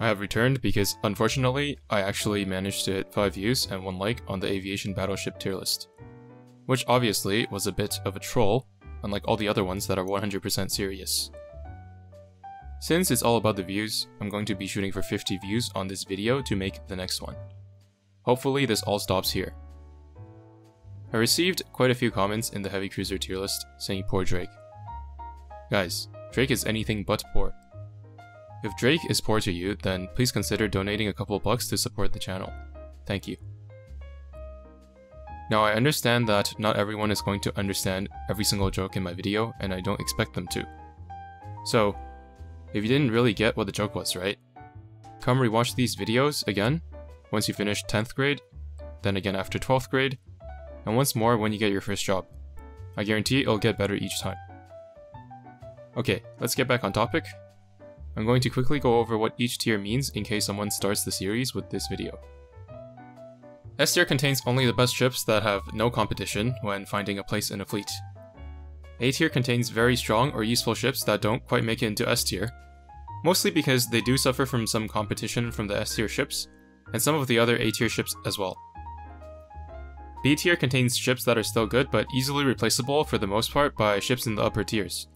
I have returned because, unfortunately, I actually managed to hit 5 views and 1 like on the aviation battleship tier list. Which obviously was a bit of a troll, unlike all the other ones that are 100% serious. Since it's all about the views, I'm going to be shooting for 50 views on this video to make the next one. Hopefully this all stops here. I received quite a few comments in the heavy cruiser tier list saying poor Drake. Guys, Drake is anything but poor. If Drake is poor to you, then please consider donating a couple bucks to support the channel. Thank you. Now I understand that not everyone is going to understand every single joke in my video, and I don't expect them to. So, if you didn't really get what the joke was, right? Come rewatch these videos again, once you finish 10th grade, then again after 12th grade, and once more when you get your first job. I guarantee it'll get better each time. Okay, let's get back on topic. I'm going to quickly go over what each tier means in case someone starts the series with this video. S tier contains only the best ships that have no competition when finding a place in a fleet. A tier contains very strong or useful ships that don't quite make it into S tier, mostly because they do suffer from some competition from the S tier ships, and some of the other A tier ships as well. B tier contains ships that are still good but easily replaceable for the most part by ships in the upper tiers.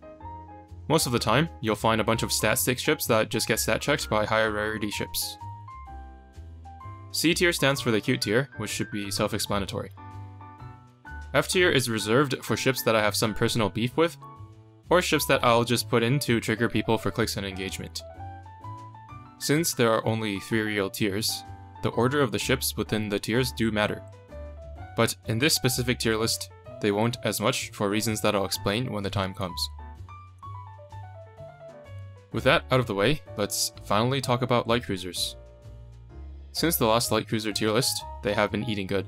Most of the time, you'll find a bunch of stat stick ships that just get stat checked by higher rarity ships. C tier stands for the cute tier, which should be self-explanatory. F tier is reserved for ships that I have some personal beef with, or ships that I'll just put in to trigger people for clicks and engagement. Since there are only 3 real tiers, the order of the ships within the tiers do matter. But in this specific tier list, they won't as much for reasons that I'll explain when the time comes. With that out of the way, let's finally talk about light cruisers. Since the last light cruiser tier list, they have been eating good.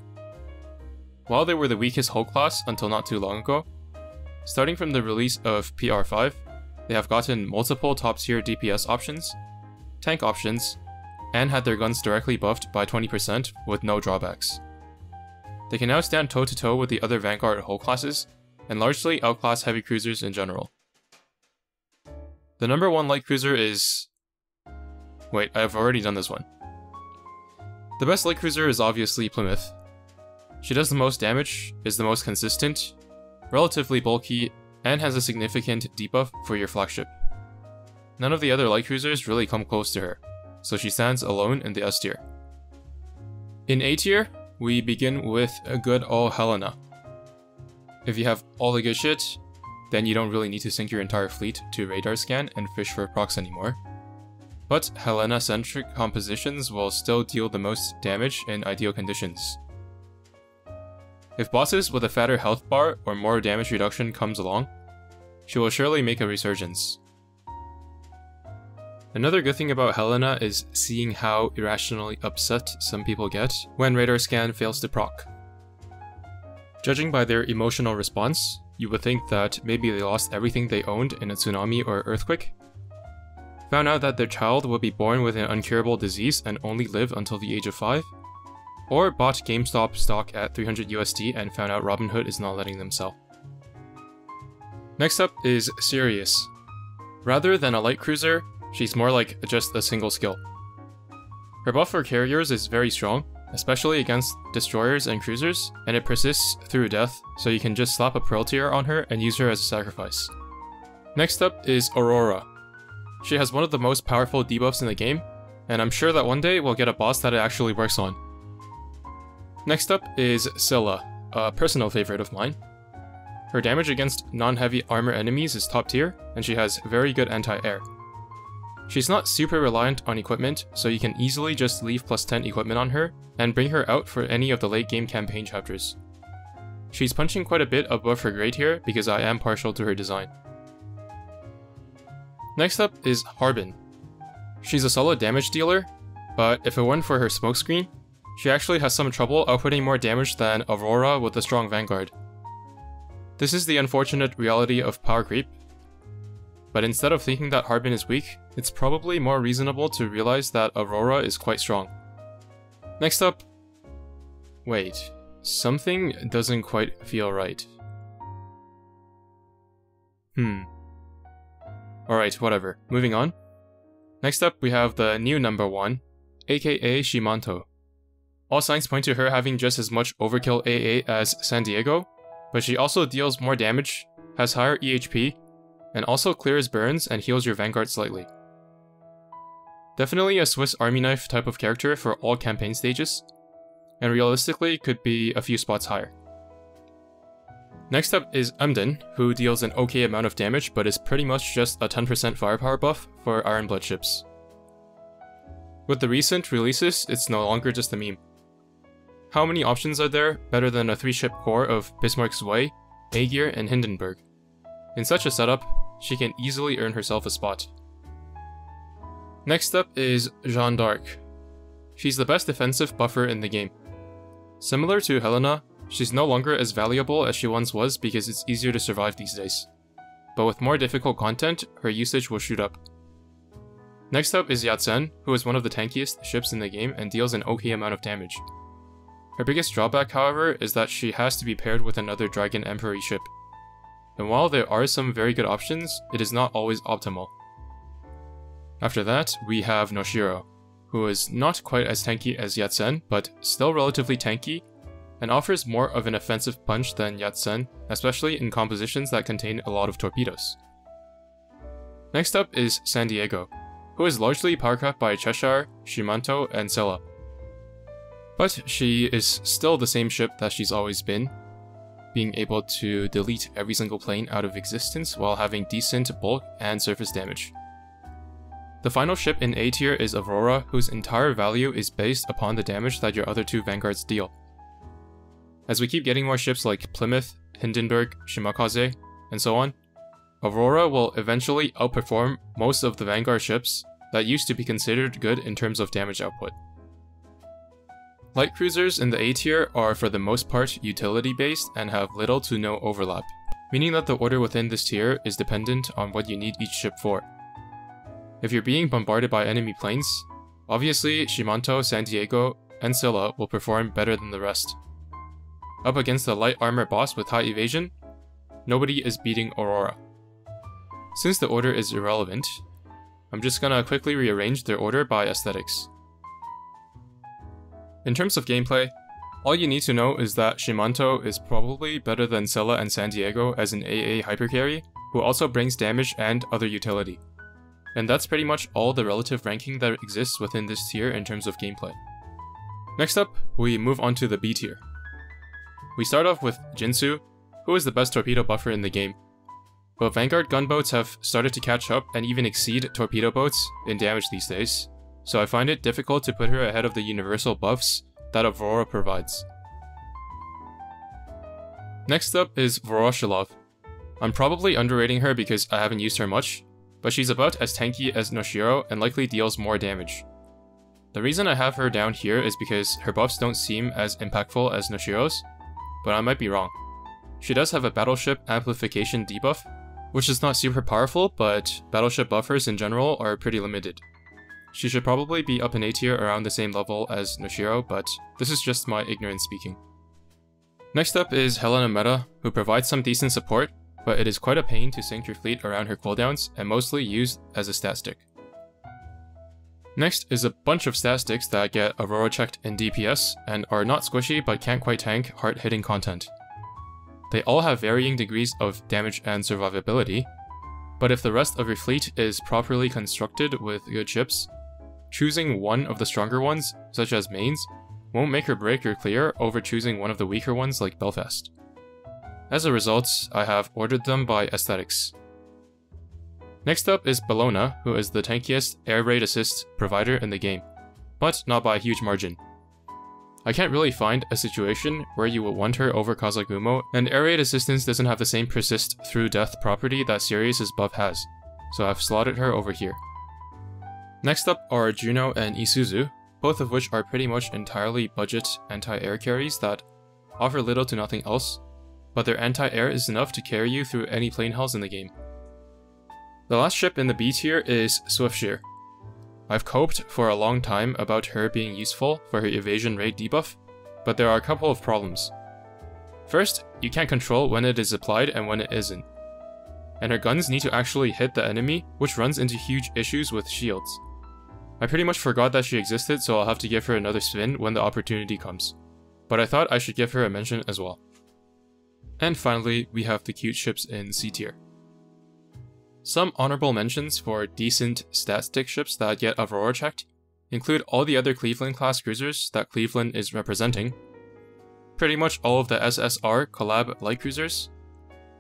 While they were the weakest hull class until not too long ago, starting from the release of PR6, they have gotten multiple top tier DPS options, tank options, and had their guns directly buffed by 20% with no drawbacks. They can now stand toe to toe with the other Vanguard hull classes, and largely outclass heavy cruisers in general. The number 1 light cruiser is... Wait, I've already done this one. The best light cruiser is obviously Plymouth. She does the most damage, is the most consistent, relatively bulky, and has a significant debuff for your flagship. None of the other light cruisers really come close to her, so she stands alone in the S tier. In A tier, we begin with a good old Helena. If you have all the good shit, then you don't really need to sync your entire fleet to radar scan and fish for procs anymore. But Helena-centric compositions will still deal the most damage in ideal conditions. If bosses with a fatter health bar or more damage reduction comes along, she will surely make a resurgence. Another good thing about Helena is seeing how irrationally upset some people get when radar scan fails to proc. Judging by their emotional response, you would think that maybe they lost everything they owned in a tsunami or earthquake, found out that their child would be born with an uncurable disease and only live until the age of 5, or bought GameStop stock at 300 USD and found out Robinhood is not letting them sell. Next up is Sirius. Rather than a light cruiser, she's more like just a single skill. Her buff for carriers is very strong, especially against destroyers and cruisers, and it persists through death, so you can just slap a Pearl tier on her and use her as a sacrifice. Next up is Aurora. She has one of the most powerful debuffs in the game, and I'm sure that one day we'll get a boss that it actually works on. Next up is Scylla, a personal favorite of mine. Her damage against non-heavy armor enemies is top tier, and she has very good anti-air. She's not super reliant on equipment, so you can easily just leave +10 equipment on her, and bring her out for any of the late game campaign chapters. She's punching quite a bit above her grade here because I am partial to her design. Next up is Harbin. She's a solid damage dealer, but if it weren't for her smokescreen, she actually has some trouble outputting more damage than Aurora with a strong Vanguard. This is the unfortunate reality of power creep, but instead of thinking that Harbin is weak, it's probably more reasonable to realize that Aurora is quite strong. Next up... Wait, something doesn't quite feel right. Alright, whatever. Moving on. Next up, we have the new number 1, aka Shimanto. All signs point to her having just as much overkill AA as San Diego, but she also deals more damage, has higher EHP, and also clears burns and heals your vanguard slightly. Definitely a Swiss Army knife type of character for all campaign stages, and realistically could be a few spots higher. Next up is Emden, who deals an okay amount of damage but is pretty much just a 10% firepower buff for Iron Blood ships. With the recent releases, it's no longer just a meme. How many options are there better than a 3-ship core of Bismarck Zwei, Aegir, and Hindenburg? In such a setup, she can easily earn herself a spot. Next up is Jeanne d'Arc. She's the best defensive buffer in the game. Similar to Helena, she's no longer as valuable as she once was because it's easier to survive these days. But with more difficult content, her usage will shoot up. Next up is Yat-sen, who is one of the tankiest ships in the game and deals an okay amount of damage. Her biggest drawback, however, is that she has to be paired with another Dragon Emperor ship. And while there are some very good options, it is not always optimal. After that, we have Noshiro, who is not quite as tanky as Yat-sen, but still relatively tanky, and offers more of an offensive punch than Yat-sen, especially in compositions that contain a lot of torpedoes. Next up is San Diego, who is largely powercapped by Cheshire, Shimanto, and Scylla. But she is still the same ship that she's always been, being able to delete every single plane out of existence while having decent bulk and surface damage. The final ship in A tier is Aurora, whose entire value is based upon the damage that your other 2 vanguards deal. As we keep getting more ships like Plymouth, Hindenburg, Shimakaze, and so on, Aurora will eventually outperform most of the vanguard ships that used to be considered good in terms of damage output. Light cruisers in the A tier are for the most part utility based and have little to no overlap, meaning that the order within this tier is dependent on what you need each ship for. If you're being bombarded by enemy planes, obviously Shimanto, San Diego, and Scylla will perform better than the rest. Up against the light armor boss with high evasion, nobody is beating Aurora. Since the order is irrelevant, I'm just gonna quickly rearrange their order by aesthetics. In terms of gameplay, all you need to know is that Shimanto is probably better than Scylla and San Diego as an AA hypercarry, who also brings damage and other utility. And that's pretty much all the relative ranking that exists within this tier in terms of gameplay. Next up, we move on to the B tier. We start off with Jinsu, who is the best torpedo buffer in the game. But Vanguard gunboats have started to catch up and even exceed torpedo boats in damage these days, so I find it difficult to put her ahead of the universal buffs that Aurora provides. Next up is Voroshilov. I'm probably underrating her because I haven't used her much, but she's about as tanky as Noshiro and likely deals more damage. The reason I have her down here is because her buffs don't seem as impactful as Noshiro's, but I might be wrong. She does have a battleship amplification debuff, which is not super powerful, but battleship buffers in general are pretty limited. She should probably be up in A tier around the same level as Noshiro, but this is just my ignorance speaking. Next up is Helena Meta, who provides some decent support, but it is quite a pain to sync your fleet around her cooldowns and mostly used as a stat stick. Next is a bunch of stat sticks that get Aurora checked in DPS and are not squishy but can't quite tank hard-hitting content. They all have varying degrees of damage and survivability, but if the rest of your fleet is properly constructed with good ships, choosing one of the stronger ones, such as mains, won't make or break your clear over choosing one of the weaker ones like Belfast. As a result, I have ordered them by aesthetics. Next up is Bellona, who is the tankiest air raid assist provider in the game, but not by a huge margin. I can't really find a situation where you would want her over Kazagumo, and air raid assistance doesn't have the same persist through death property that Sirius's buff has, so I've slotted her over here. Next up are Juno and Isuzu, both of which are pretty much entirely budget anti-air carries that offer little to nothing else, but their anti-air is enough to carry you through any plane hulls in the game. The last ship in the B tier is Swiftshear. I've coped for a long time about her being useful for her evasion rate debuff, but there are a couple of problems. First, you can't control when it is applied and when it isn't. And her guns need to actually hit the enemy, which runs into huge issues with shields. I pretty much forgot that she existed, so I'll have to give her another spin when the opportunity comes. But I thought I should give her a mention as well. And finally, we have the cute ships in C tier. Some honorable mentions for decent stat stick ships that get Aurora checked include all the other Cleveland class cruisers that Cleveland is representing, pretty much all of the SSR collab light cruisers,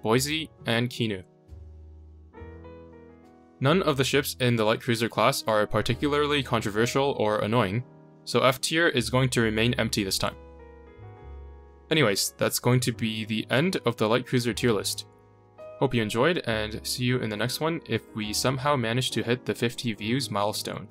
Boise, and Kinu. None of the ships in the light cruiser class are particularly controversial or annoying, so F tier is going to remain empty this time. Anyways, that's going to be the end of the light cruiser tier list. Hope you enjoyed, and see you in the next one if we somehow manage to hit the 50 views milestone.